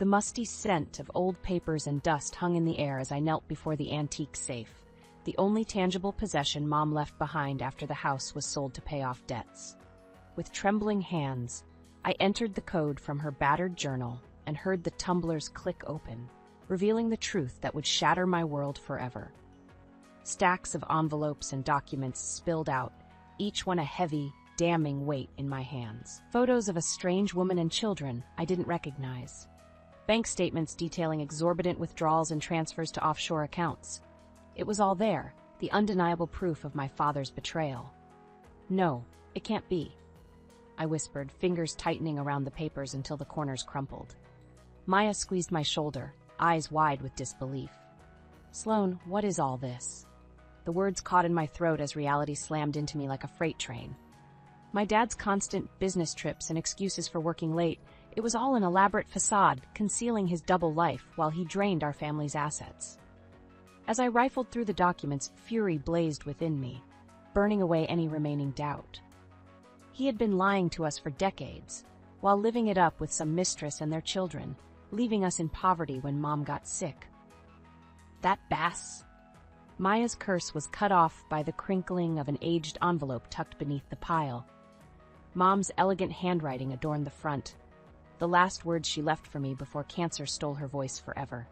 The musty scent of old papers and dust hung in the air as I knelt before the antique safe, the only tangible possession Mom left behind after the house was sold to pay off debts. With trembling hands, I entered the code from her battered journal and heard the tumblers click open, revealing the truth that would shatter my world forever. Stacks of envelopes and documents spilled out, each one a heavy, damning weight in my hands. Photos of a strange woman and children I didn't recognize. Bank statements detailing exorbitant withdrawals and transfers to offshore accounts. It was all there, the undeniable proof of my father's betrayal. No, it can't be, I whispered, fingers tightening around the papers until the corners crumpled. Maya squeezed my shoulder, eyes wide with disbelief. Sloan, what is all this? The words caught in my throat as reality slammed into me like a freight train. My dad's constant business trips and excuses for working late, it was all an elaborate facade, concealing his double life while he drained our family's assets. As I rifled through the documents, fury blazed within me, burning away any remaining doubt. He had been lying to us for decades, while living it up with some mistress and their children, leaving us in poverty when Mom got sick. That bass! Maya's curse was cut off by the crinkling of an aged envelope tucked beneath the pile. Mom's elegant handwriting adorned the front, the last words she left for me before cancer stole her voice forever.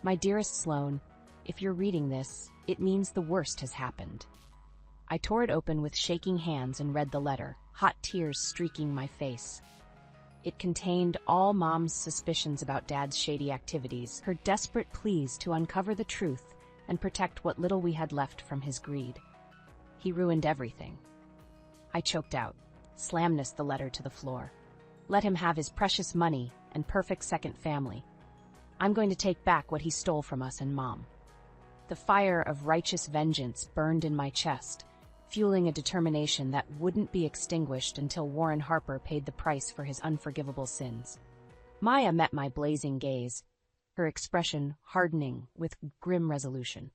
My dearest Sloan, if you're reading this, it means the worst has happened. I tore it open with shaking hands and read the letter, hot tears streaking my face. It contained all Mom's suspicions about Dad's shady activities, her desperate pleas to uncover the truth and protect what little we had left from his greed. He ruined everything. I choked out, slammed the letter to the floor. Let him have his precious money and perfect second family. I'm going to take back what he stole from us and Mom. The fire of righteous vengeance burned in my chest, fueling a determination that wouldn't be extinguished until Warren Harper paid the price for his unforgivable sins. Maya met my blazing gaze, her expression hardening with grim resolution.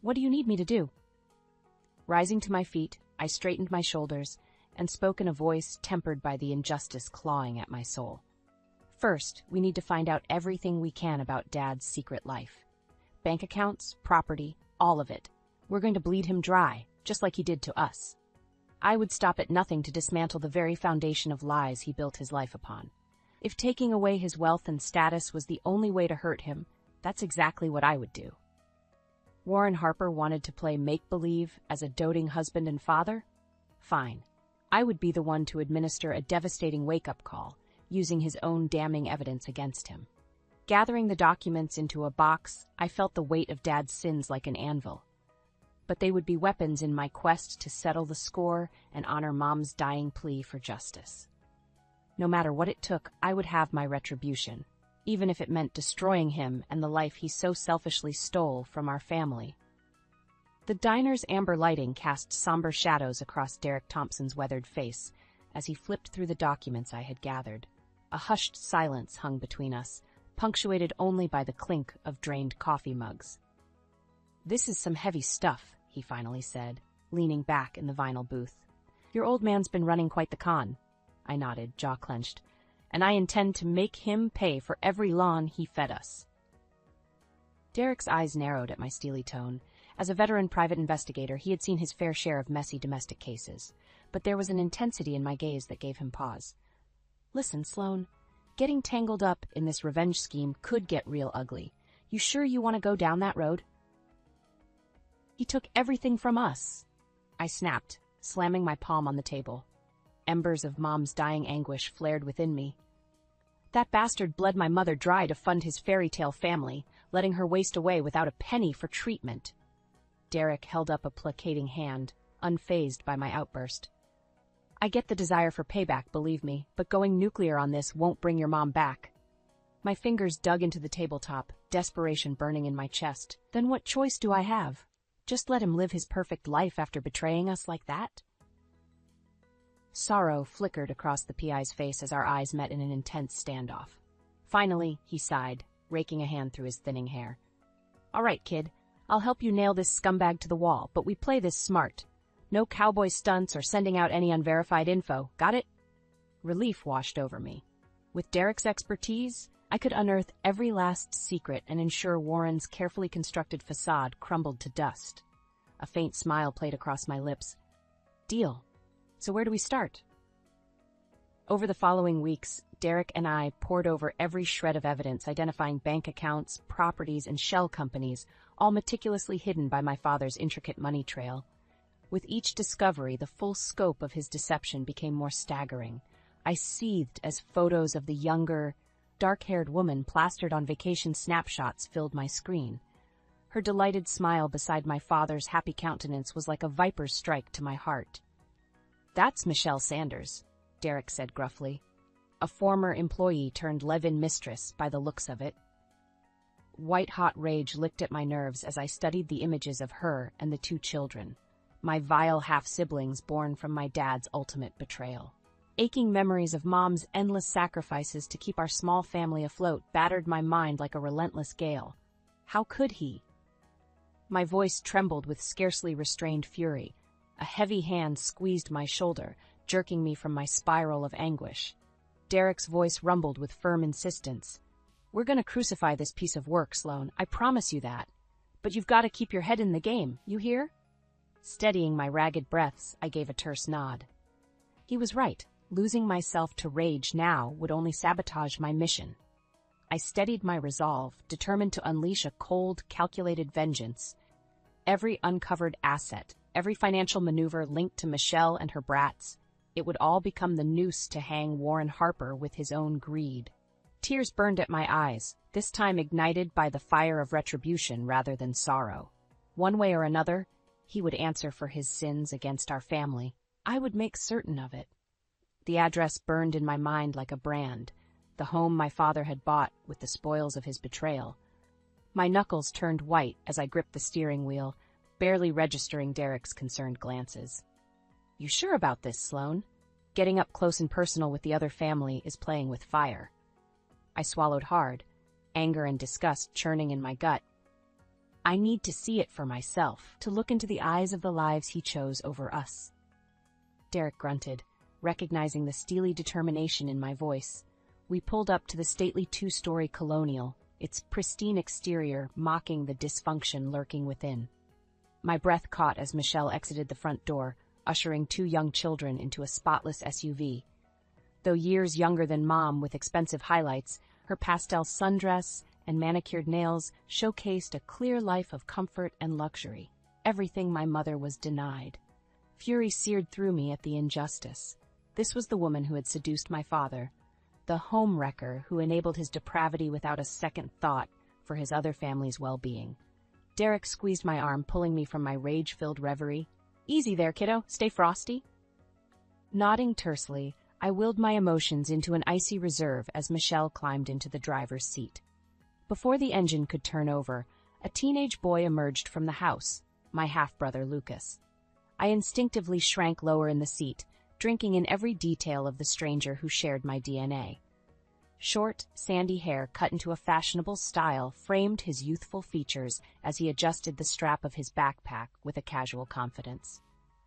What do you need me to do? Rising to my feet, I straightened my shoulders and spoke in a voice tempered by the injustice clawing at my soul. First, we need to find out everything we can about Dad's secret life. Bank accounts, property, all of it. We're going to bleed him dry, just like he did to us. I would stop at nothing to dismantle the very foundation of lies he built his life upon. If taking away his wealth and status was the only way to hurt him, that's exactly what I would do. Warren Harper wanted to play make-believe as a doting husband and father? Fine. I would be the one to administer a devastating wake-up call, using his own damning evidence against him. Gathering the documents into a box, I felt the weight of Dad's sins like an anvil. But they would be weapons in my quest to settle the score and honor Mom's dying plea for justice. No matter what it took, I would have my retribution, even if it meant destroying him and the life he so selfishly stole from our family. The diner's amber lighting cast somber shadows across Derek Thompson's weathered face as he flipped through the documents I had gathered. A hushed silence hung between us, punctuated only by the clink of drained coffee mugs. This is some heavy stuff, he finally said, leaning back in the vinyl booth. Your old man's been running quite the con. I nodded, jaw clenched, and I intend to make him pay for every lawn he fed us. Derek's eyes narrowed at my steely tone. As a veteran private investigator, he had seen his fair share of messy domestic cases, but there was an intensity in my gaze that gave him pause. Listen, Sloan, getting tangled up in this revenge scheme could get real ugly. You sure you want to go down that road? He took everything from us, I snapped, slamming my palm on the table. Embers of Mom's dying anguish flared within me. That bastard bled my mother dry to fund his fairy tale family, letting her waste away without a penny for treatment. Derek held up a placating hand, unfazed by my outburst. I get the desire for payback, believe me, but going nuclear on this won't bring your mom back. My fingers dug into the tabletop, desperation burning in my chest. Then what choice do I have? Just let him live his perfect life after betraying us like that? Sorrow flickered across the PI's face as our eyes met in an intense standoff. Finally, he sighed, raking a hand through his thinning hair. All right, kid. I'll help you nail this scumbag to the wall, but we play this smart. No cowboy stunts or sending out any unverified info. Got it? Relief washed over me. With Derek's expertise, I could unearth every last secret and ensure Warren's carefully constructed facade crumbled to dust. A faint smile played across my lips. Deal. So where do we start? Over the following weeks, Derek and I pored over every shred of evidence, identifying bank accounts, properties, and shell companies, all meticulously hidden by my father's intricate money trail. With each discovery, the full scope of his deception became more staggering. I seethed as photos of the younger, dark-haired woman plastered on vacation snapshots filled my screen. Her delighted smile beside my father's happy countenance was like a viper's strike to my heart. "That's Michelle Sanders," Derek said gruffly. "A former employee turned live-in mistress by the looks of it." White-hot rage licked at my nerves as I studied the images of her and the 2 children, my vile half-siblings born from my dad's ultimate betrayal. Aching memories of Mom's endless sacrifices to keep our small family afloat battered my mind like a relentless gale. How could he? My voice trembled with scarcely restrained fury. A heavy hand squeezed my shoulder, jerking me from my spiral of anguish. Derek's voice rumbled with firm insistence. "We're going to crucify this piece of work, Sloan. I promise you that. But you've got to keep your head in the game, you hear?" Steadying my ragged breaths, I gave a terse nod. He was right. Losing myself to rage now would only sabotage my mission. I steadied my resolve, determined to unleash a cold, calculated vengeance. Every uncovered asset, every financial maneuver linked to Michelle and her brats, it would all become the noose to hang Warren Harper with his own greed. Tears burned at my eyes, this time ignited by the fire of retribution rather than sorrow. One way or another, he would answer for his sins against our family. I would make certain of it. The address burned in my mind like a brand, the home my father had bought with the spoils of his betrayal. My knuckles turned white as I gripped the steering wheel, barely registering Derek's concerned glances. "You sure about this, Sloan? Getting up close and personal with the other family is playing with fire." I swallowed hard, anger and disgust churning in my gut. I need to see it for myself, to look into the eyes of the lives he chose over us. Derek grunted, recognizing the steely determination in my voice. We pulled up to the stately 2-story colonial, its pristine exterior mocking the dysfunction lurking within. My breath caught as Michelle exited the front door, ushering 2 young children into a spotless SUV. Though years younger than Mom with expensive highlights, her pastel sundress and manicured nails showcased a clear life of comfort and luxury, everything my mother was denied. Fury seared through me at the injustice. This was the woman who had seduced my father, the home wrecker who enabled his depravity without a second thought for his other family's well-being. Derek squeezed my arm, pulling me from my rage-filled reverie. "Easy there, kiddo. Stay frosty." Nodding tersely, I willed my emotions into an icy reserve as Michelle climbed into the driver's seat. Before the engine could turn over, a teenage boy emerged from the house, my half-brother Lucas. I instinctively shrank lower in the seat, drinking in every detail of the stranger who shared my DNA. Short, sandy hair cut into a fashionable style framed his youthful features as he adjusted the strap of his backpack with a casual confidence.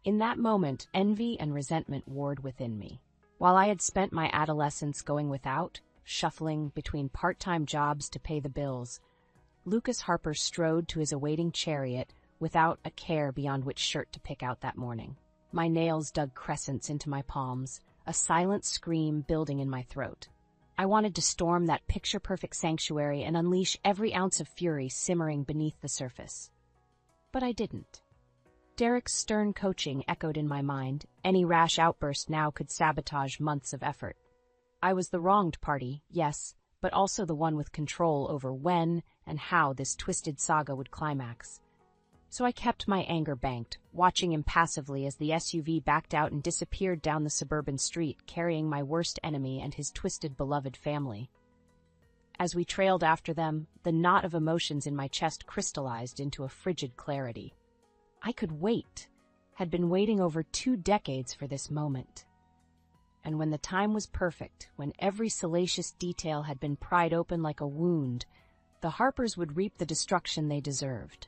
In that moment, envy and resentment warred within me. While I had spent my adolescence going without, shuffling between part-time jobs to pay the bills, Lucas Harper strode to his awaiting chariot without a care beyond which shirt to pick out that morning. My nails dug crescents into my palms, a silent scream building in my throat. I wanted to storm that picture-perfect sanctuary and unleash every ounce of fury simmering beneath the surface. But I didn't. Derek's stern coaching echoed in my mind. Any rash outburst now could sabotage months of effort. I was the wronged party, yes, but also the one with control over when and how this twisted saga would climax. So I kept my anger banked, watching impassively as the SUV backed out and disappeared down the suburban street, carrying my worst enemy and his twisted beloved family. As we trailed after them, the knot of emotions in my chest crystallized into a frigid clarity. I could wait, had been waiting over 2 decades for this moment. And when the time was perfect, when every salacious detail had been pried open like a wound, the Harpers would reap the destruction they deserved.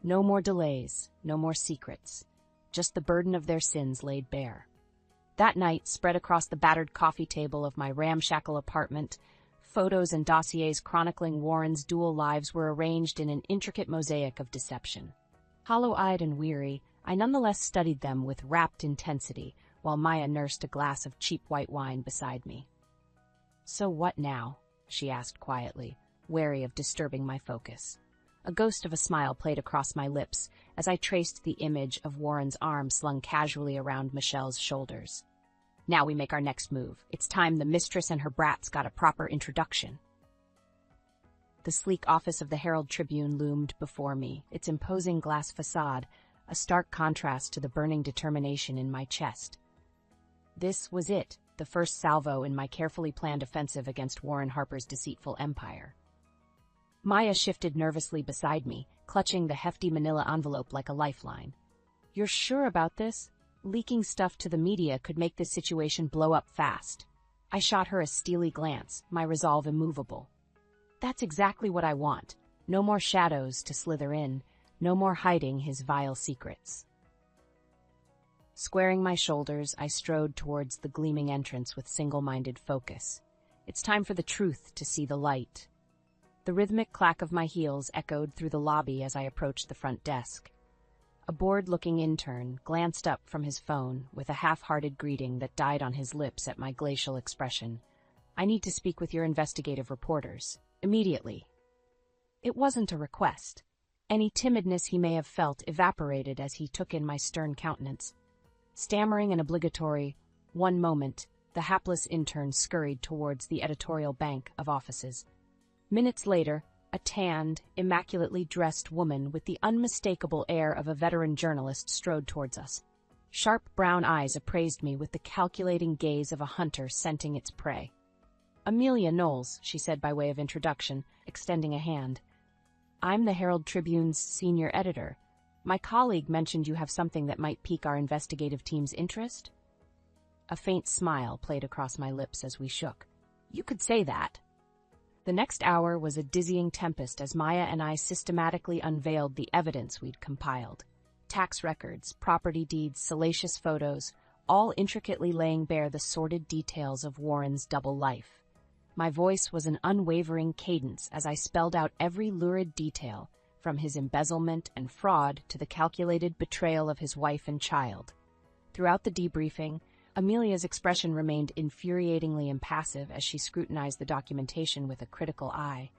No more delays, no more secrets, just the burden of their sins laid bare. That night, spread across the battered coffee table of my ramshackle apartment, Photos and dossiers chronicling Warren's dual lives were arranged in an intricate mosaic of deception. Hollow-eyed and weary, I nonetheless studied them with rapt intensity, while Maya nursed a glass of cheap white wine beside me. "So what now?" she asked quietly, wary of disturbing my focus. A ghost of a smile played across my lips as I traced the image of Warren's arm slung casually around Michelle's shoulders. "Now we make our next move. It's time the mistress and her brats got a proper introduction." The sleek office of the Herald Tribune loomed before me, its imposing glass facade a stark contrast to the burning determination in my chest. This was it, the first salvo in my carefully planned offensive against Warren Harper's deceitful empire. Maya shifted nervously beside me, clutching the hefty manila envelope like a lifeline. "You're sure about this? Leaking stuff to the media could make this situation blow up fast." I shot her a steely glance, my resolve immovable. "That's exactly what I want. No more shadows to slither in, no more hiding his vile secrets." Squaring my shoulders, I strode towards the gleaming entrance with single-minded focus. It's time for the truth to see the light. The rhythmic clack of my heels echoed through the lobby as I approached the front desk. A bored-looking intern glanced up from his phone with a half-hearted greeting that died on his lips at my glacial expression. "I need to speak with your investigative reporters. Immediately." It wasn't a request. Any timidness he may have felt evaporated as he took in my stern countenance. Stammering an obligatory, "One moment," the hapless intern scurried towards the editorial bank of offices. Minutes later, a tanned, immaculately dressed woman with the unmistakable air of a veteran journalist strode towards us. Sharp brown eyes appraised me with the calculating gaze of a hunter scenting its prey. "Amelia Knowles," she said by way of introduction, extending a hand. "I'm the Herald Tribune's senior editor. My colleague mentioned you have something that might pique our investigative team's interest?" A faint smile played across my lips as we shook. "You could say that." The next hour was a dizzying tempest as Maya and I systematically unveiled the evidence we'd compiled. Tax records, property deeds, salacious photos, all intricately laying bare the sordid details of Warren's double life. My voice was an unwavering cadence as I spelled out every lurid detail, from his embezzlement and fraud to the calculated betrayal of his wife and child. Throughout the debriefing, Amelia's expression remained infuriatingly impassive as she scrutinized the documentation with a critical eye.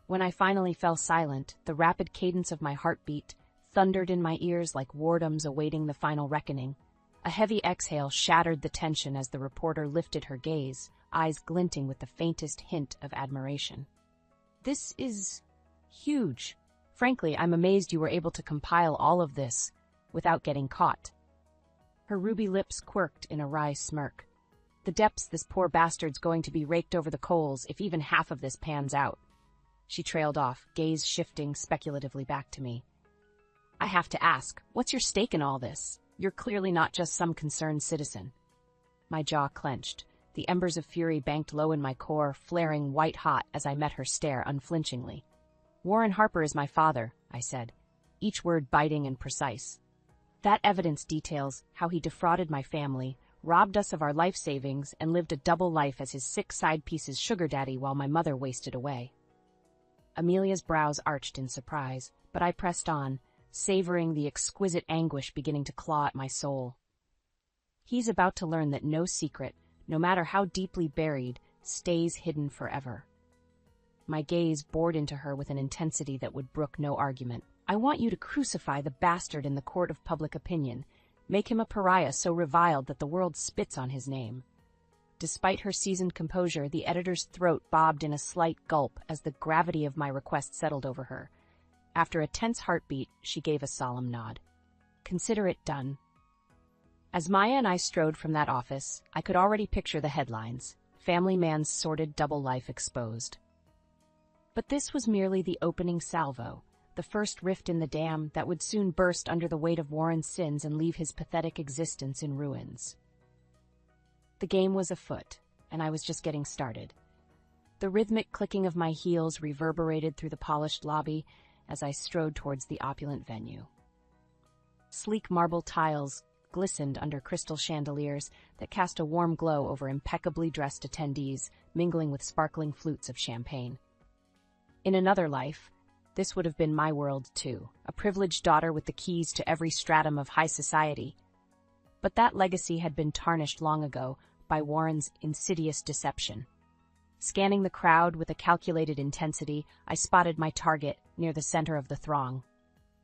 When I finally fell silent, the rapid cadence of my heartbeat thundered in my ears like wardens awaiting the final reckoning. A heavy exhale shattered the tension as the reporter lifted her gaze, eyes glinting with the faintest hint of admiration. "This is huge. Frankly, I'm amazed you were able to compile all of this without getting caught." Her ruby lips quirked in a wry smirk. "The depths this poor bastard's going to be raked over the coals if even half of this pans out." She trailed off, gaze shifting speculatively back to me. "I have to ask, what's your stake in all this? You're clearly not just some concerned citizen." My jaw clenched, the embers of fury banked low in my core, flaring white-hot as I met her stare unflinchingly. "Warren Harper is my father," I said, each word biting and precise. "That evidence details how he defrauded my family, robbed us of our life savings, and lived a double life as his 6 side pieces sugar daddy while my mother wasted away." Amelia's brows arched in surprise, but I pressed on, savoring the exquisite anguish beginning to claw at my soul. "He's about to learn that no secret, no matter how deeply buried, stays hidden forever." My gaze bored into her with an intensity that would brook no argument. "I want you to crucify the bastard in the court of public opinion, make him a pariah so reviled that the world spits on his name." Despite her seasoned composure, the editor's throat bobbed in a slight gulp as the gravity of my request settled over her. After a tense heartbeat, she gave a solemn nod. "Consider it done." As Maya and I strode from that office, I could already picture the headlines: "Family Man's Sordid Double Life Exposed." But this was merely the opening salvo, the first rift in the dam that would soon burst under the weight of Warren's sins and leave his pathetic existence in ruins. The game was afoot, and I was just getting started. The rhythmic clicking of my heels reverberated through the polished lobby as I strode towards the opulent venue. Sleek marble tiles glistened under crystal chandeliers that cast a warm glow over impeccably dressed attendees, mingling with sparkling flutes of champagne. In another life, this would have been my world too, a privileged daughter with the keys to every stratum of high society. But that legacy had been tarnished long ago by Warren's insidious deception. Scanning the crowd with a calculated intensity, I spotted my target near the center of the throng.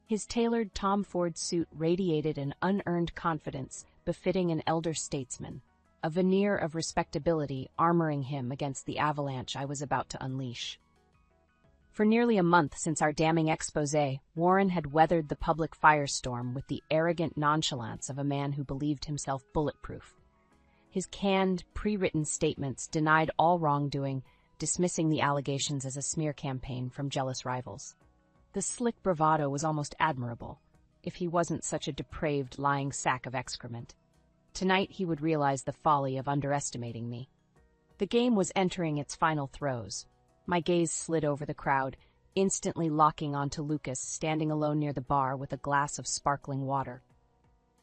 His tailored Tom Ford suit radiated an unearned confidence befitting an elder statesman, a veneer of respectability armoring him against the avalanche I was about to unleash. For nearly a month since our damning exposé, Warren had weathered the public firestorm with the arrogant nonchalance of a man who believed himself bulletproof. His canned, pre-written statements denied all wrongdoing, dismissing the allegations as a smear campaign from jealous rivals. The slick bravado was almost admirable, if he wasn't such a depraved, lying sack of excrement. Tonight he would realize the folly of underestimating me. The game was entering its final throes. My gaze slid over the crowd, instantly locking onto Lucas standing alone near the bar with a glass of sparkling water.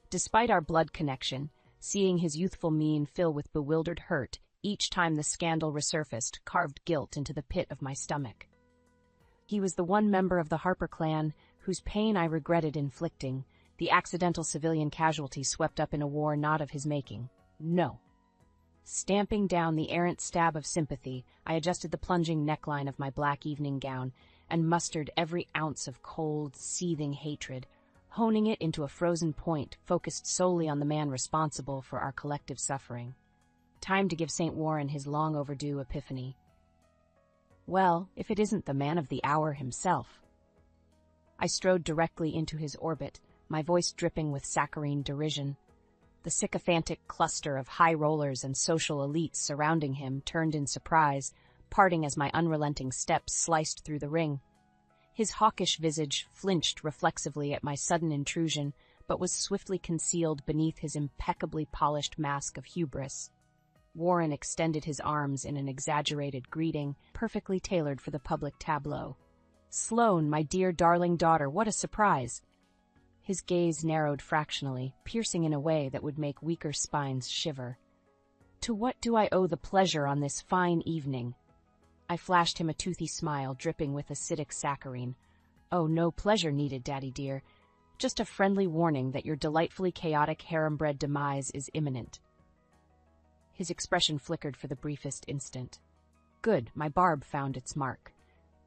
Despite our blood connection, seeing his youthful mien fill with bewildered hurt each time the scandal resurfaced carved guilt into the pit of my stomach. He was the one member of the Harper clan whose pain I regretted inflicting, the accidental civilian casualty swept up in a war not of his making. No. Stamping down the errant stab of sympathy, I adjusted the plunging neckline of my black evening gown and mustered every ounce of cold, seething hatred, honing it into a frozen point focused solely on the man responsible for our collective suffering. Time to give St. Warren his long-overdue epiphany. Well, if it isn't the man of the hour himself. I strode directly into his orbit, my voice dripping with saccharine derision. The sycophantic cluster of high rollers and social elites surrounding him turned in surprise, parting as my unrelenting steps sliced through the ring. His hawkish visage flinched reflexively at my sudden intrusion, but was swiftly concealed beneath his impeccably polished mask of hubris. Warren extended his arms in an exaggerated greeting, perfectly tailored for the public tableau. "Sloane, my dear darling daughter, what a surprise!" His gaze narrowed fractionally, piercing in a way that would make weaker spines shiver. "To what do I owe the pleasure on this fine evening?" I flashed him a toothy smile dripping with acidic saccharine. "Oh, no pleasure needed, Daddy dear. Just a friendly warning that your delightfully chaotic harem-bred demise is imminent." His expression flickered for the briefest instant. Good, my barb found its mark.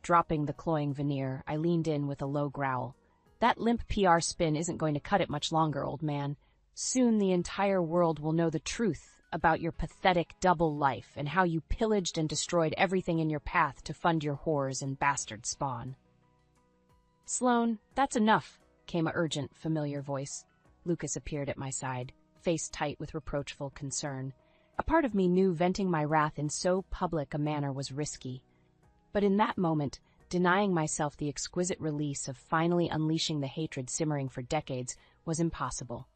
Dropping the cloying veneer, I leaned in with a low growl. "That limp PR spin isn't going to cut it much longer, old man. Soon the entire world will know the truth about your pathetic double life and how you pillaged and destroyed everything in your path to fund your whores and bastard spawn." "Sloane, that's enough," came a urgent, familiar voice. Lucas appeared at my side, face tight with reproachful concern. A part of me knew venting my wrath in so public a manner was risky. But in that moment, denying myself the exquisite release of finally unleashing the hatred simmering for decades was impossible.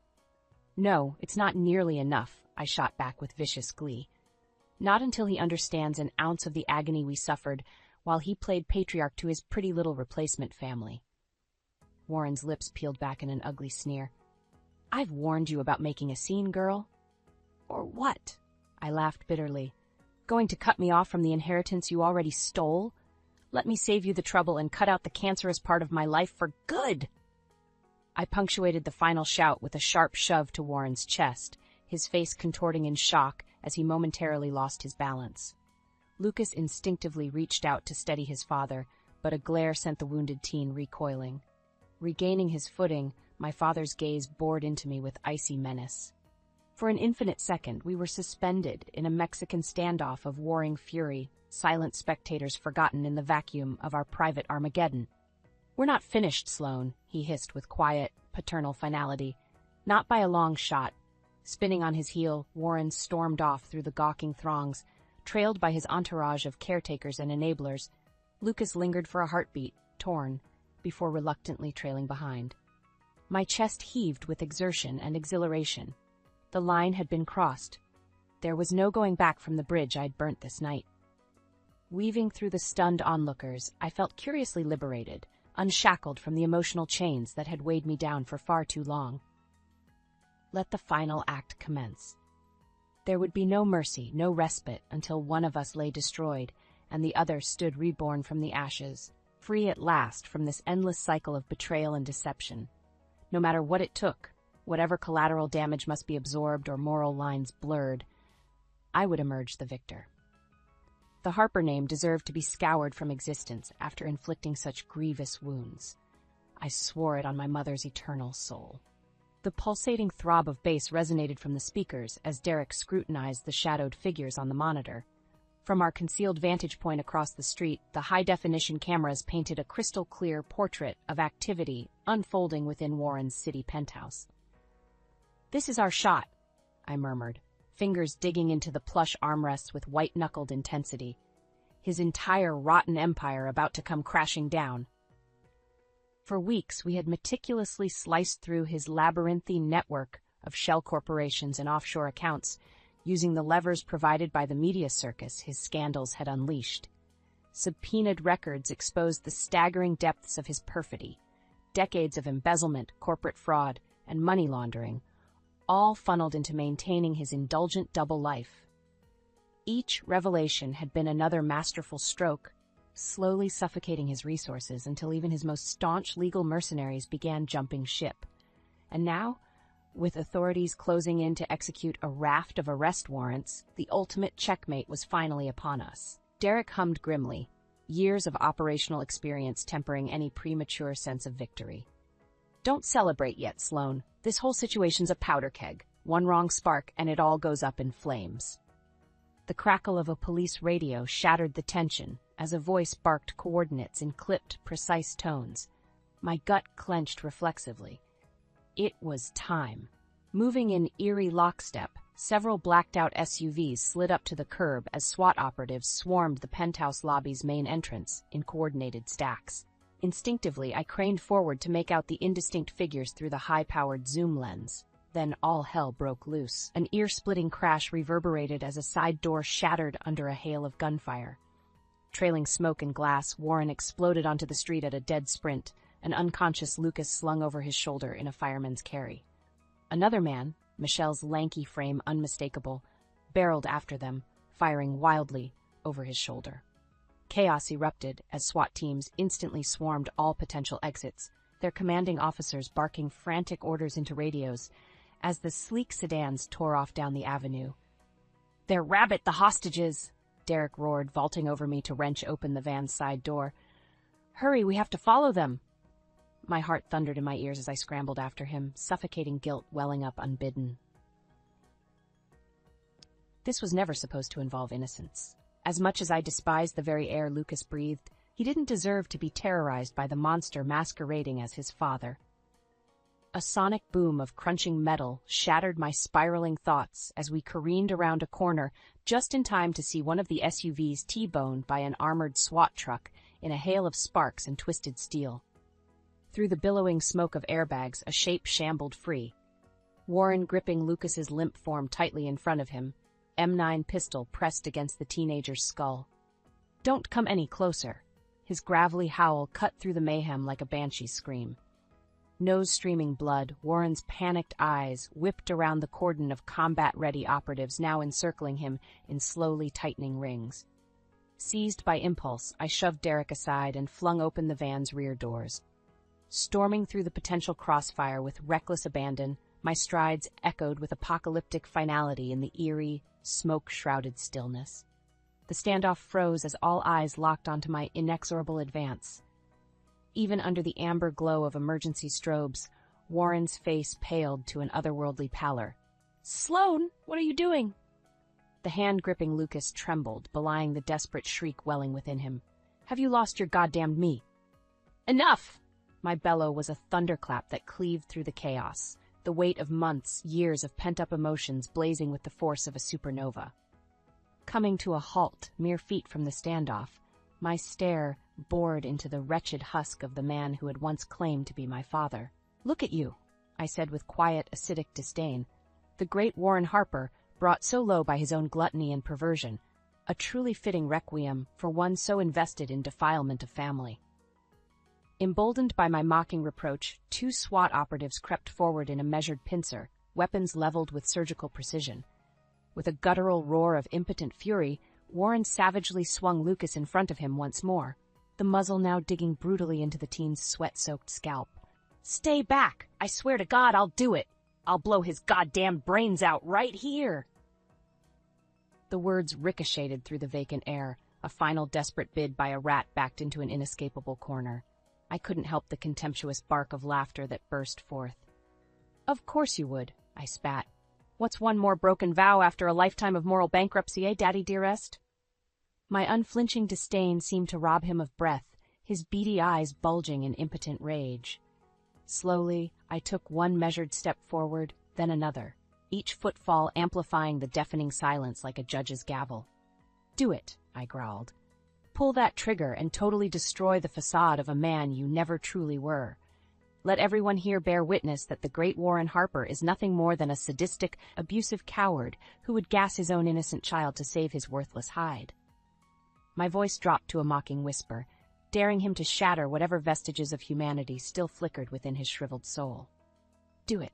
"No, it's not nearly enough," I shot back with vicious glee. "Not until he understands an ounce of the agony we suffered while he played patriarch to his pretty little replacement family." Warren's lips peeled back in an ugly sneer. "I've warned you about making a scene, girl." "Or what?" I laughed bitterly. "Going to cut me off from the inheritance you already stole? Let me save you the trouble and cut out the cancerous part of my life for good." I punctuated the final shout with a sharp shove to Warren's chest, his face contorting in shock as he momentarily lost his balance. Lucas instinctively reached out to steady his father, but a glare sent the wounded teen recoiling. Regaining his footing, my father's gaze bored into me with icy menace. For an infinite second, we were suspended in a Mexican standoff of warring fury, silent spectators forgotten in the vacuum of our private Armageddon. "We're not finished, Sloane," he hissed with quiet, paternal finality. "Not by a long shot." Spinning on his heel, Warren stormed off through the gawking throngs, trailed by his entourage of caretakers and enablers. Lucas lingered for a heartbeat, torn, before reluctantly trailing behind. My chest heaved with exertion and exhilaration. The line had been crossed. There was no going back from the bridge I'd burnt this night. Weaving through the stunned onlookers, I felt curiously liberated, unshackled from the emotional chains that had weighed me down for far too long. let the final act commence. There would be no mercy, no respite, until one of us lay destroyed, and the other stood reborn from the ashes, free at last from this endless cycle of betrayal and deception. No matter what it took, whatever collateral damage must be absorbed or moral lines blurred, I would emerge the victor. The Harper name deserved to be scoured from existence after inflicting such grievous wounds. I swore it on my mother's eternal soul. The pulsating throb of bass resonated from the speakers as Derek scrutinized the shadowed figures on the monitor. From our concealed vantage point across the street, the high-definition cameras painted a crystal-clear portrait of activity unfolding within Warren's city penthouse. "This is our shot," I murmured, fingers digging into the plush armrests with white-knuckled intensity. His entire rotten empire about to come crashing down. For weeks, we had meticulously sliced through his labyrinthine network of shell corporations and offshore accounts, using the levers provided by the media circus his scandals had unleashed. Subpoenaed records exposed the staggering depths of his perfidy, decades of embezzlement, corporate fraud, and money laundering, all funneled into maintaining his indulgent double life. Each revelation had been another masterful stroke, slowly suffocating his resources until even his most staunch legal mercenaries began jumping ship. And now, with authorities closing in to execute a raft of arrest warrants, the ultimate checkmate was finally upon us. Derek hummed grimly, years of operational experience tempering any premature sense of victory. "Don't celebrate yet, Sloan. This whole situation's a powder keg. One wrong spark and it all goes up in flames." The crackle of a police radio shattered the tension as a voice barked coordinates in clipped, precise tones. My gut clenched reflexively. It was time. Moving in eerie lockstep, several blacked-out SUVs slid up to the curb as SWAT operatives swarmed the penthouse lobby's main entrance in coordinated stacks. Instinctively, I craned forward to make out the indistinct figures through the high-powered zoom lens. Then all hell broke loose. An ear-splitting crash reverberated as a side door shattered under a hail of gunfire. Trailing smoke and glass, Warren exploded onto the street at a dead sprint, an unconscious Lucas slung over his shoulder in a fireman's carry. Another man, Michelle's lanky frame unmistakable, barreled after them, firing wildly over his shoulder. Chaos erupted as SWAT teams instantly swarmed all potential exits, their commanding officers barking frantic orders into radios as the sleek sedans tore off down the avenue. "They're Rabbit, the hostages!" Derek roared, vaulting over me to wrench open the van's side door. "Hurry, we have to follow them!" My heart thundered in my ears as I scrambled after him, suffocating guilt welling up unbidden. This was never supposed to involve innocence. As much as I despised the very air Lucas breathed, he didn't deserve to be terrorized by the monster masquerading as his father. A sonic boom of crunching metal shattered my spiraling thoughts as we careened around a corner just in time to see one of the SUVs T-boned by an armored SWAT truck in a hail of sparks and twisted steel. Through the billowing smoke of airbags, a shape shambled free. Warren gripping Lucas's limp form tightly in front of him, M9 pistol pressed against the teenager's skull. "Don't come any closer." His gravelly howl cut through the mayhem like a banshee's scream. Nose streaming blood, Warren's panicked eyes whipped around the cordon of combat-ready operatives now encircling him in slowly tightening rings. Seized by impulse, I shoved Derek aside and flung open the van's rear doors. Storming through the potential crossfire with reckless abandon, my strides echoed with apocalyptic finality in the eerie, smoke-shrouded stillness. The standoff froze as all eyes locked onto my inexorable advance. Even under the amber glow of emergency strobes, Warren's face paled to an otherworldly pallor. "Sloan, what are you doing?" The hand gripping Lucas trembled, belying the desperate shriek welling within him. "Have you lost your goddamned me?" "Enough!" My bellow was a thunderclap that cleaved through the chaos, the weight of months, years of pent-up emotions blazing with the force of a supernova. Coming to a halt mere feet from the standoff, my stare bored into the wretched husk of the man who had once claimed to be my father. "Look at you," I said with quiet, acidic disdain. The great Warren Harper, brought so low by his own gluttony and perversion, a truly fitting requiem for one so invested in defilement of family. Emboldened by my mocking reproach, 2 SWAT operatives crept forward in a measured pincer, weapons leveled with surgical precision. With a guttural roar of impotent fury, Warren savagely swung Lucas in front of him once more, the muzzle now digging brutally into the teen's sweat-soaked scalp. "Stay back! I swear to God I'll do it! I'll blow his goddamn brains out right here!" The words ricocheted through the vacant air, a final desperate bid by a rat backed into an inescapable corner. I couldn't help the contemptuous bark of laughter that burst forth. "Of course you would," I spat. "What's one more broken vow after a lifetime of moral bankruptcy, eh, Daddy dearest?" My unflinching disdain seemed to rob him of breath, his beady eyes bulging in impotent rage. Slowly, I took one measured step forward, then another, each footfall amplifying the deafening silence like a judge's gavel. "Do it," I growled. "Pull that trigger and totally destroy the facade of a man you never truly were. Let everyone here bear witness that the great Warren Harper is nothing more than a sadistic, abusive coward who would gas his own innocent child to save his worthless hide." My voice dropped to a mocking whisper, daring him to shatter whatever vestiges of humanity still flickered within his shriveled soul. "Do it."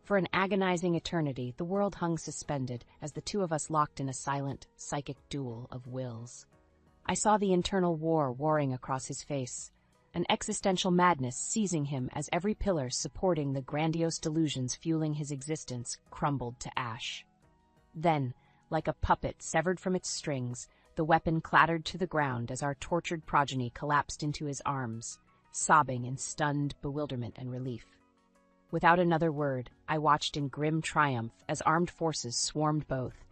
For an agonizing eternity, the world hung suspended as the two of us locked in a silent, psychic duel of wills. I saw the internal war warring across his face, an existential madness seizing him as every pillar supporting the grandiose delusions fueling his existence crumbled to ash. Then, like a puppet severed from its strings, the weapon clattered to the ground as our tortured progeny collapsed into his arms, sobbing in stunned bewilderment and relief. Without another word, I watched in grim triumph as armed forces swarmed both,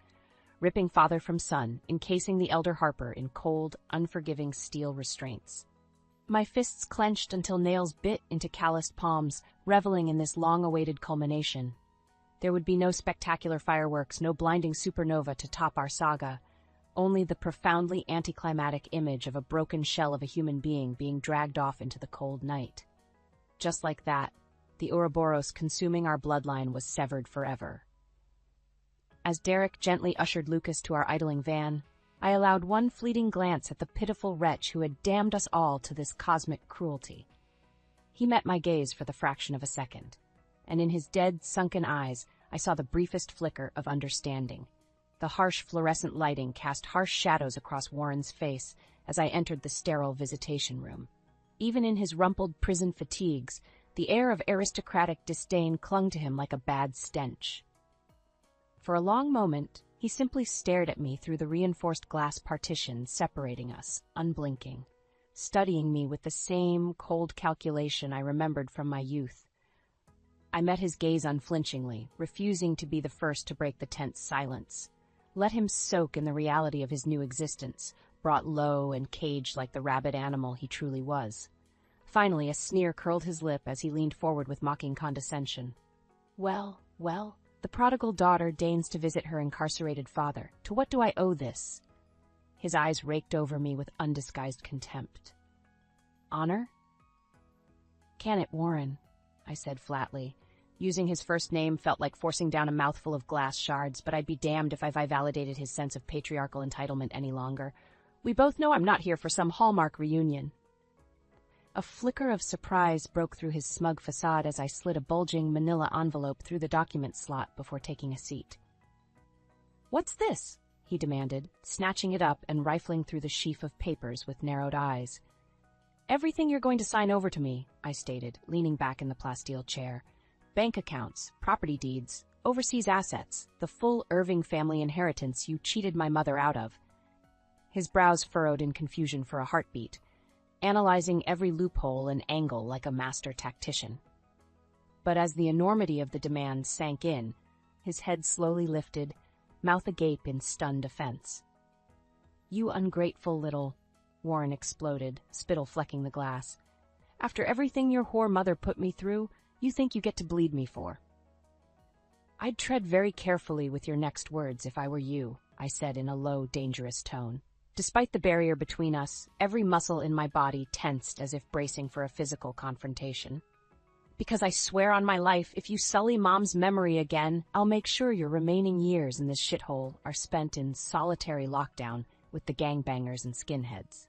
ripping father from son, encasing the elder Harper in cold, unforgiving steel restraints. My fists clenched until nails bit into calloused palms, reveling in this long-awaited culmination. There would be no spectacular fireworks, no blinding supernova to top our saga, only the profoundly anticlimactic image of a broken shell of a human being being dragged off into the cold night. Just like that, the Ouroboros consuming our bloodline was severed forever. As Derek gently ushered Lucas to our idling van, I allowed one fleeting glance at the pitiful wretch who had damned us all to this cosmic cruelty. He met my gaze for the fraction of a second, and in his dead, sunken eyes I saw the briefest flicker of understanding. The harsh fluorescent lighting cast harsh shadows across Warren's face as I entered the sterile visitation room. Even in his rumpled prison fatigues, the air of aristocratic disdain clung to him like a bad stench. For a long moment, he simply stared at me through the reinforced glass partition separating us, unblinking, studying me with the same cold calculation I remembered from my youth. I met his gaze unflinchingly, refusing to be the first to break the tense silence. Let him soak in the reality of his new existence, brought low and caged like the rabid animal he truly was. Finally, a sneer curled his lip as he leaned forward with mocking condescension. Well, the prodigal daughter deigns to visit her incarcerated father. To what do I owe this?" His eyes raked over me with undisguised contempt. "Honor?" "Can it, Warren?" I said flatly. Using his first name felt like forcing down a mouthful of glass shards, but I'd be damned if I validated his sense of patriarchal entitlement any longer. "We both know I'm not here for some Hallmark reunion." A flicker of surprise broke through his smug facade as I slid a bulging manila envelope through the document slot before taking a seat. "What's this?" he demanded, snatching it up and rifling through the sheaf of papers with narrowed eyes. "Everything you're going to sign over to me," I stated, leaning back in the plasteel chair. "Bank accounts, property deeds, overseas assets, the full Irving family inheritance you cheated my mother out of." His brows furrowed in confusion for a heartbeat, analyzing every loophole and angle like a master tactician. But as the enormity of the demand sank in, his head slowly lifted, mouth agape in stunned offense. "You ungrateful little," Warren exploded, spittle flecking the glass. "After everything your whore mother put me through, you think you get to bleed me for." "I'd tread very carefully with your next words if I were you," I said in a low, dangerous tone. Despite the barrier between us, every muscle in my body tensed as if bracing for a physical confrontation. "Because I swear on my life, if you sully Mom's memory again, I'll make sure your remaining years in this shithole are spent in solitary lockdown with the gangbangers and skinheads."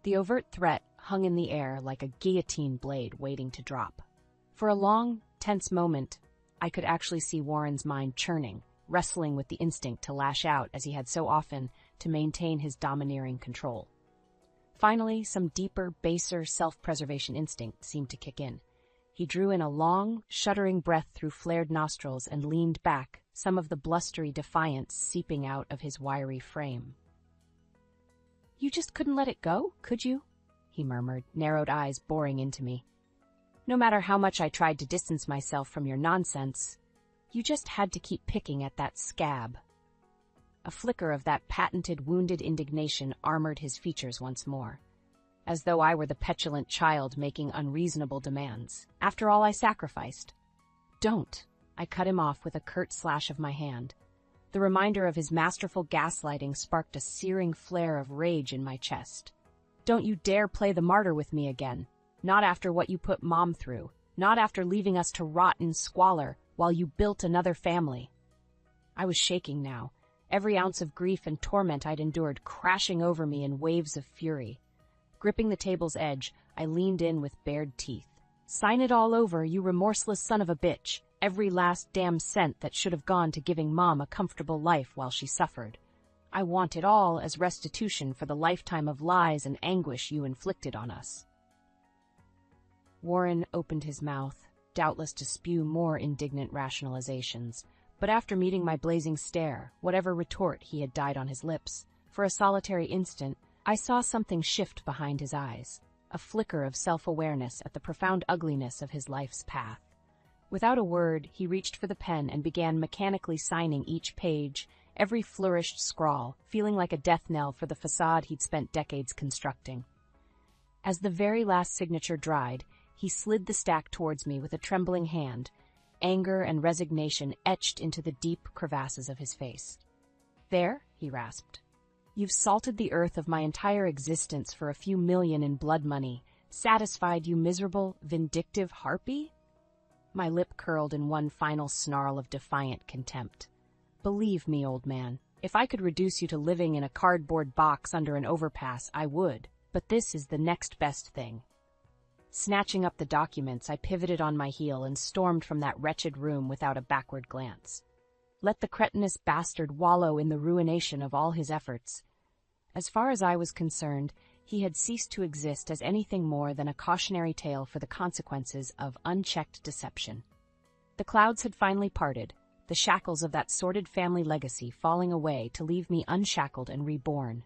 The overt threat hung in the air like a guillotine blade waiting to drop. For a long, tense moment, I could actually see Warren's mind churning, wrestling with the instinct to lash out as he had so often to maintain his domineering control. Finally, some deeper, baser self-preservation instinct seemed to kick in. He drew in a long, shuddering breath through flared nostrils and leaned back, some of the blustery defiance seeping out of his wiry frame. "You just couldn't let it go, could you?" he murmured, narrowed eyes boring into me. "No matter how much I tried to distance myself from your nonsense, you just had to keep picking at that scab." A flicker of that patented wounded indignation armored his features once more, as though I were the petulant child making unreasonable demands. After all I sacrificed. "Don't," I cut him off with a curt slash of my hand. The reminder of his masterful gaslighting sparked a searing flare of rage in my chest. "Don't you dare play the martyr with me again. Not after what you put Mom through. Not after leaving us to rot in squalor while you built another family." I was shaking now, every ounce of grief and torment I'd endured crashing over me in waves of fury. Gripping the table's edge, I leaned in with bared teeth. "Sign it all over, you remorseless son of a bitch. Every last damn cent that should have gone to giving Mom a comfortable life while she suffered. I want it all as restitution for the lifetime of lies and anguish you inflicted on us." Warren opened his mouth, doubtless to spew more indignant rationalizations, but after meeting my blazing stare, whatever retort he had died on his lips, for a solitary instant, I saw something shift behind his eyes, a flicker of self-awareness at the profound ugliness of his life's path. Without a word, he reached for the pen and began mechanically signing each page, every flourished scrawl, feeling like a death knell for the facade he'd spent decades constructing. As the very last signature dried, he slid the stack towards me with a trembling hand, anger and resignation etched into the deep crevasses of his face. "There," he rasped. "You've salted the earth of my entire existence for a few million in blood money. Satisfied, you miserable, vindictive harpy?" My lip curled in one final snarl of defiant contempt. "Believe me, old man, if I could reduce you to living in a cardboard box under an overpass, I would, but this is the next best thing." Snatching up the documents, I pivoted on my heel and stormed from that wretched room without a backward glance. Let the cretinous bastard wallow in the ruination of all his efforts. As far as I was concerned, he had ceased to exist as anything more than a cautionary tale for the consequences of unchecked deception. The clouds had finally parted, the shackles of that sordid family legacy falling away to leave me unshackled and reborn.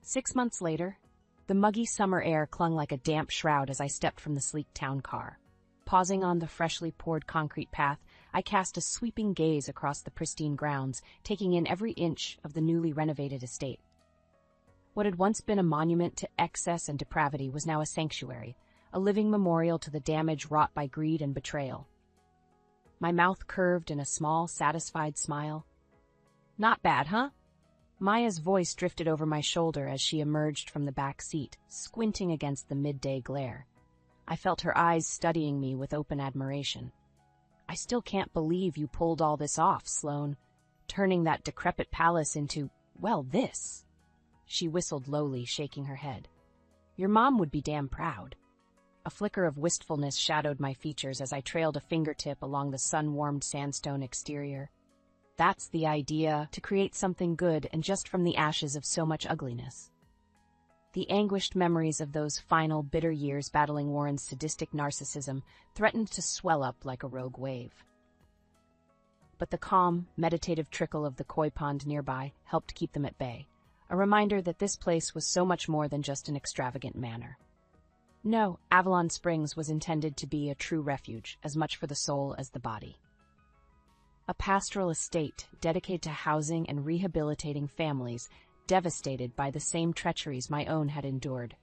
6 months later, the muggy summer air clung like a damp shroud as I stepped from the sleek town car. Pausing on the freshly poured concrete path, I cast a sweeping gaze across the pristine grounds, taking in every inch of the newly renovated estate. What had once been a monument to excess and depravity was now a sanctuary, a living memorial to the damage wrought by greed and betrayal. My mouth curved in a small, satisfied smile. "Not bad, huh?" Maya's voice drifted over my shoulder as she emerged from the back seat, squinting against the midday glare. I felt her eyes studying me with open admiration. "I still can't believe you pulled all this off, Sloane. Turning that decrepit palace into, well, this." She whistled lowly, shaking her head. "Your mom would be damn proud." A flicker of wistfulness shadowed my features as I trailed a fingertip along the sun-warmed sandstone exterior. That's the idea, to create something good and just from the ashes of so much ugliness. The anguished memories of those final, bitter years battling Warren's sadistic narcissism threatened to swell up like a rogue wave. But the calm, meditative trickle of the koi pond nearby helped keep them at bay, a reminder that this place was so much more than just an extravagant manor. No, Avalon Springs was intended to be a true refuge, as much for the soul as the body. A pastoral estate dedicated to housing and rehabilitating families devastated by the same treacheries my own had endured.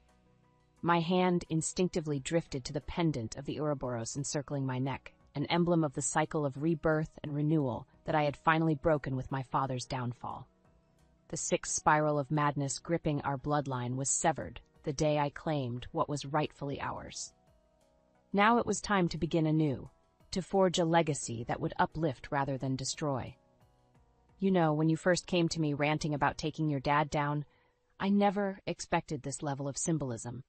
My hand instinctively drifted to the pendant of the Ouroboros encircling my neck, an emblem of the cycle of rebirth and renewal that I had finally broken with my father's downfall. The sick spiral of madness gripping our bloodline was severed the day I claimed what was rightfully ours. Now it was time to begin anew, to forge a legacy that would uplift rather than destroy. You know, when you first came to me ranting about taking your dad down, I never expected this level of symbolism.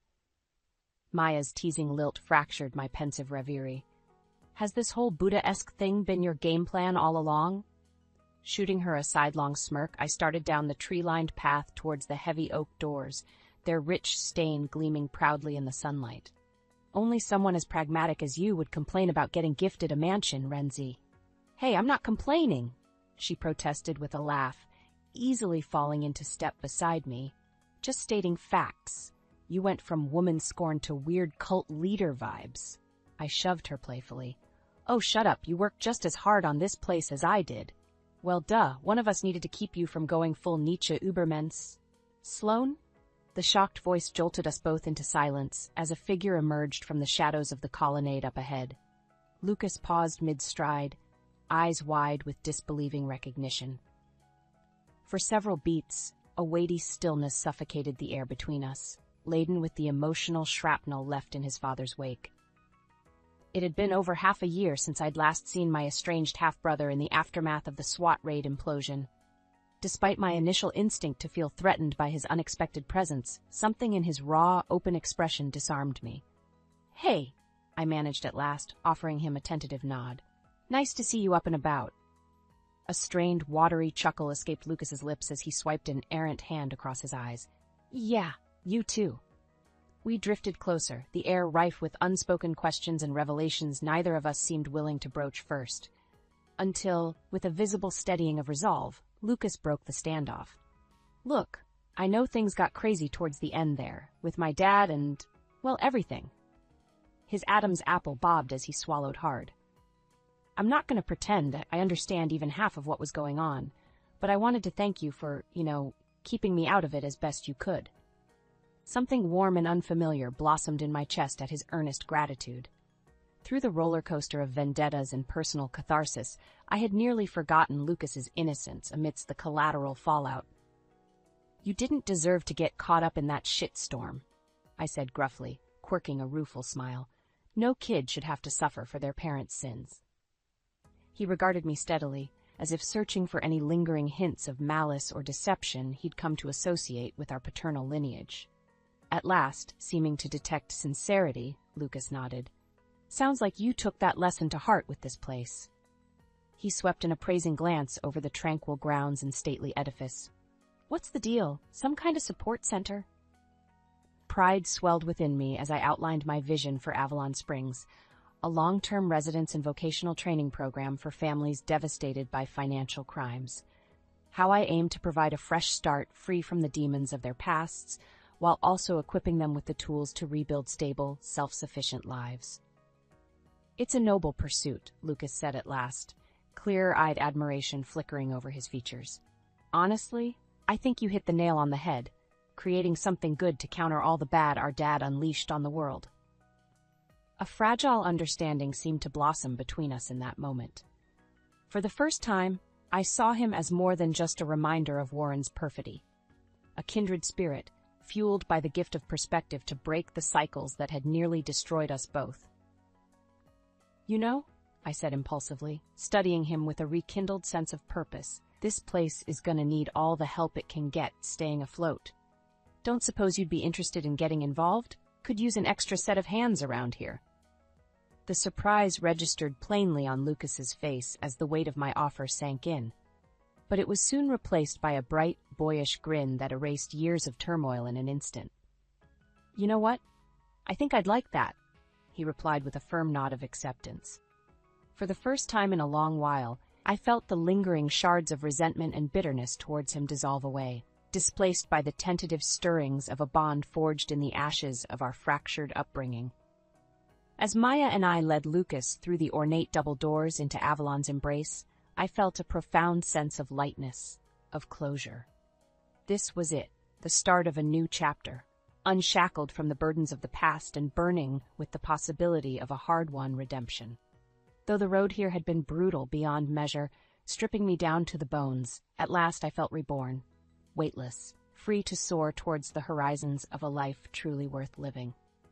Maya's teasing lilt fractured my pensive reverie. Has this whole Buddha-esque thing been your game plan all along? Shooting her a sidelong smirk, I started down the tree-lined path towards the heavy oak doors, their rich stain gleaming proudly in the sunlight. Only someone as pragmatic as you would complain about getting gifted a mansion, Renzi. Hey, I'm not complaining, she protested with a laugh, easily falling into step beside me. Just stating facts. You went from woman scorn to weird cult leader vibes. I shoved her playfully. Oh, shut up, you worked just as hard on this place as I did. Well, duh, one of us needed to keep you from going full Nietzsche Übermensch. Sloane? The shocked voice jolted us both into silence as a figure emerged from the shadows of the colonnade up ahead. Lucas paused mid-stride, eyes wide with disbelieving recognition. For several beats, a weighty stillness suffocated the air between us, laden with the emotional shrapnel left in his father's wake. It had been over half a year since I'd last seen my estranged half-brother in the aftermath of the SWAT raid implosion. Despite my initial instinct to feel threatened by his unexpected presence, something in his raw, open expression disarmed me. Hey, I managed at last, offering him a tentative nod. Nice to see you up and about. A strained, watery chuckle escaped Lucas's lips as he swiped an errant hand across his eyes. Yeah, you too. We drifted closer, the air rife with unspoken questions and revelations neither of us seemed willing to broach first. Until, with a visible steadying of resolve, Lucas broke the standoff. Look, I know things got crazy towards the end there, with my dad and, well, everything. His Adam's apple bobbed as he swallowed hard. I'm not going to pretend I understand even half of what was going on, but I wanted to thank you for, keeping me out of it as best you could. Something warm and unfamiliar blossomed in my chest at his earnest gratitude. Through the roller coaster of vendettas and personal catharsis, I had nearly forgotten Lucas's innocence amidst the collateral fallout. You didn't deserve to get caught up in that shitstorm, I said gruffly, quirking a rueful smile. No kid should have to suffer for their parents' sins. He regarded me steadily, as if searching for any lingering hints of malice or deception he'd come to associate with our paternal lineage. At last, seeming to detect sincerity, Lucas nodded. Sounds like you took that lesson to heart with this place. He swept an appraising glance over the tranquil grounds and stately edifice. What's the deal? Some kind of support center? Pride swelled within me as I outlined my vision for Avalon Springs, a long-term residence and vocational training program for families devastated by financial crimes. How I aim to provide a fresh start free from the demons of their pasts, while also equipping them with the tools to rebuild stable, self-sufficient lives. It's a noble pursuit, Lucas said at last, clear-eyed admiration flickering over his features. Honestly, I think you hit the nail on the head, creating something good to counter all the bad our dad unleashed on the world. A fragile understanding seemed to blossom between us in that moment. For the first time, I saw him as more than just a reminder of Warren's perfidy. A kindred spirit, fueled by the gift of perspective to break the cycles that had nearly destroyed us both. You know, I said impulsively, studying him with a rekindled sense of purpose, this place is gonna need all the help it can get staying afloat. Don't suppose you'd be interested in getting involved? Could use an extra set of hands around here. The surprise registered plainly on Lucas's face as the weight of my offer sank in, but it was soon replaced by a bright, boyish grin that erased years of turmoil in an instant. You know what? I think I'd like that, he replied with a firm nod of acceptance. For the first time in a long while, I felt the lingering shards of resentment and bitterness towards him dissolve away, displaced by the tentative stirrings of a bond forged in the ashes of our fractured upbringing. As Maya and I led Lucas through the ornate double doors into Avalon's embrace, I felt a profound sense of lightness, of closure. This was it, the start of a new chapter, unshackled from the burdens of the past and burning with the possibility of a hard-won redemption. Though the road here had been brutal beyond measure, stripping me down to the bones, at last I felt reborn, weightless, free to soar towards the horizons of a life truly worth living.